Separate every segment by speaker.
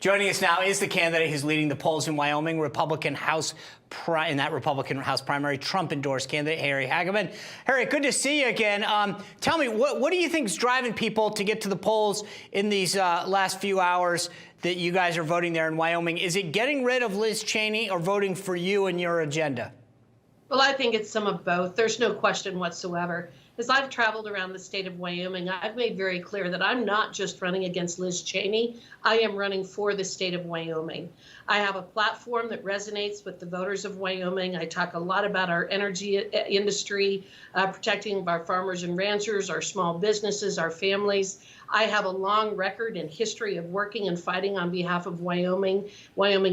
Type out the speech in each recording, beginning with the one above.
Speaker 1: Joining us now is the candidate who's leading the polls in Wyoming, in that Republican House primary, Trump-endorsed candidate, Harriet Hageman. Harriet, good to see you again. Tell me, what do you think is driving people to get to the polls in these last few hours that you guys are voting there in Wyoming? Is it getting rid of Liz Cheney or voting for you and your agenda?
Speaker 2: Well, I think it's some of both. There's no question whatsoever. As I've traveled around the state of Wyoming, I've made very clear that I'm not just running against Liz Cheney. I am running for the state of Wyoming. I have a platform that resonates with the voters of Wyoming. I talk a lot about our energy industry, protecting our farmers and ranchers, our small businesses, our families. I have a long record and history of working and fighting on behalf of Wyoming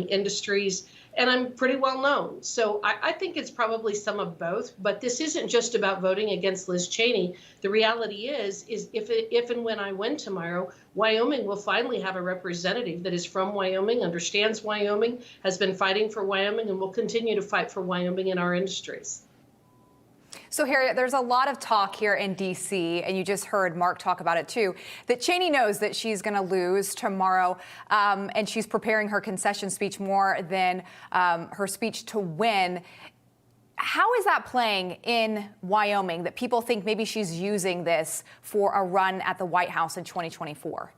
Speaker 2: industries, and I'm pretty well known. So I think it's probably some of both, but this isn't just about voting against Liz Cheney. The reality is if and when I win tomorrow, Wyoming will finally have a representative that is from Wyoming, understands Wyoming, has been fighting for Wyoming, and will continue to fight for Wyoming in our industries.
Speaker 3: So, Harriet, there's a lot of talk here in D.C., and you just heard Mark talk about it, too, that Cheney knows that she's going to lose tomorrow, and she's preparing her concession speech more than her speech to win. How is that playing in Wyoming, that people think maybe she's using this for a run at the White House in 2024?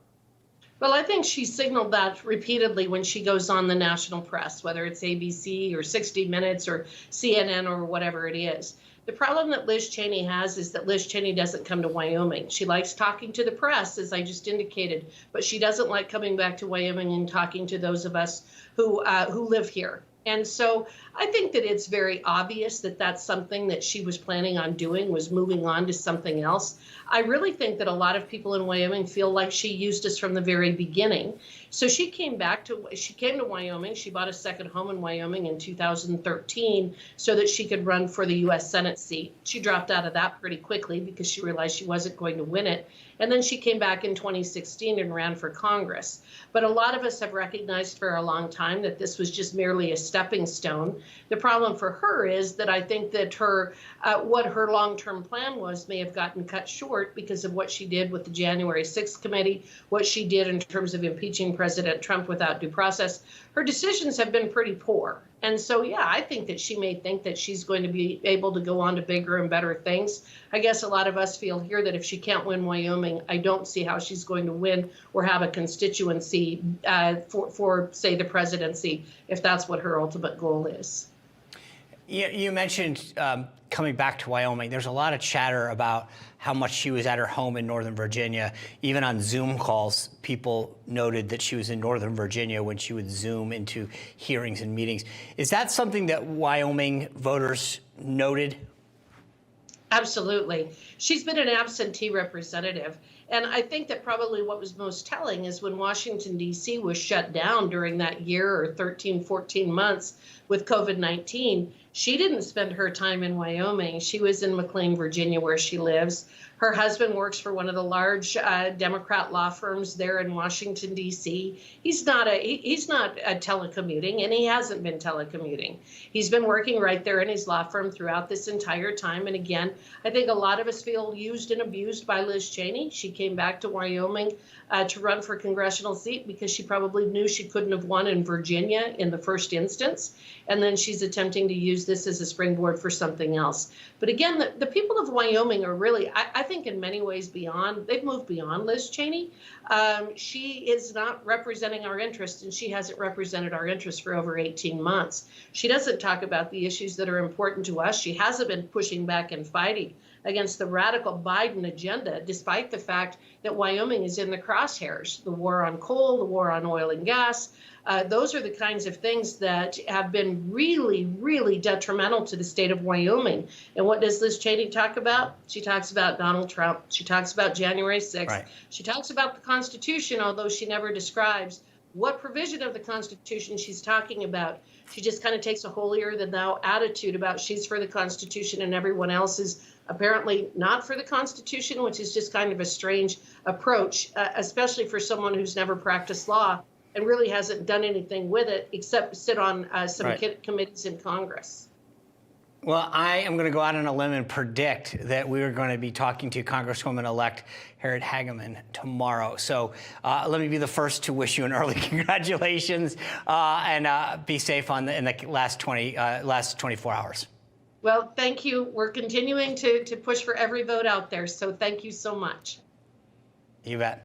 Speaker 2: Well, I think she signaled that repeatedly when she goes on the national press, whether it's ABC or 60 Minutes or CNN or whatever it is. The problem that Liz Cheney has is that Liz Cheney doesn't come to Wyoming. She likes talking to the press, as I just indicated, but she doesn't like coming back to Wyoming and talking to those of us who live here. And so I think that it's very obvious that that's something that she was planning on doing, was moving on to something else. I really think that a lot of people in Wyoming feel like she used us from the very beginning. So she came to Wyoming. She bought a second home in Wyoming in 2013 so that she could run for the U.S. Senate seat. She dropped out of that pretty quickly because she realized she wasn't going to win it. And then she came back in 2016 and ran for Congress. But a lot of us have recognized for a long time that this was just merely a stepping stone. The problem for her is that I think that what her long-term plan was may have gotten cut short because of what she did with the January 6th committee, what she did in terms of impeaching President Trump without due process. Her decisions have been pretty poor. And so, yeah, I think that she may think that she's going to be able to go on to bigger and better things. I guess a lot of us feel here that if she can't win Wyoming, I don't see how she's going to win or have a constituency for, say, the presidency, if that's what her ultimate goal is.
Speaker 1: You mentioned coming back to Wyoming. There's a lot of chatter about how much she was at her home in Northern Virginia. Even on Zoom calls, people noted that she was in Northern Virginia when she would Zoom into hearings and meetings. Is that something that Wyoming voters noted?
Speaker 2: Absolutely. She's been an absentee representative. And I think that probably what was most telling is when Washington, D.C. was shut down during that year or 13, 14 months with COVID-19, she didn't spend her time in Wyoming. She was in McLean, Virginia, where she lives. Her husband works for one of the large Democrat law firms there in Washington, D.C. He's not telecommuting, and he hasn't been telecommuting. He's been working right there in his law firm throughout this entire time. And again, I think a lot of us feel used and abused by Liz Cheney. She came back to Wyoming to run for a congressional seat because she probably knew she couldn't have won in Virginia in the first instance. And then she's attempting to use this as a springboard for something else. But again, the people of Wyoming are really, I think in many ways they've moved beyond Liz Cheney. She is not representing our interests, and she hasn't represented our interests for over 18 months. She doesn't talk about the issues that are important to us. She hasn't been pushing back and fighting against the radical Biden agenda, despite the fact that Wyoming is in the crosshairs. The war on coal, the war on oil and gas, those are the kinds of things that have been really, really detrimental to the state of Wyoming. And what does Liz Cheney talk about? She talks about Donald Trump. She talks about January 6th. Right. She talks about the Constitution, although she never describes what provision of the Constitution she's talking about. She just kind of takes a holier-than-thou attitude about she's for the Constitution and everyone else is apparently not for the Constitution, which is just kind of a strange approach, especially for someone who's never practiced law and really hasn't done anything with it except sit on some committees in Congress.
Speaker 1: Well, I am going to go out on a limb and predict that we are going to be talking to Congresswoman-elect Harriet Hageman tomorrow. So let me be the first to wish you an early congratulations and be safe in the last 24 hours.
Speaker 2: Well, thank you. We're continuing to push for every vote out there. So thank you so much.
Speaker 1: You bet.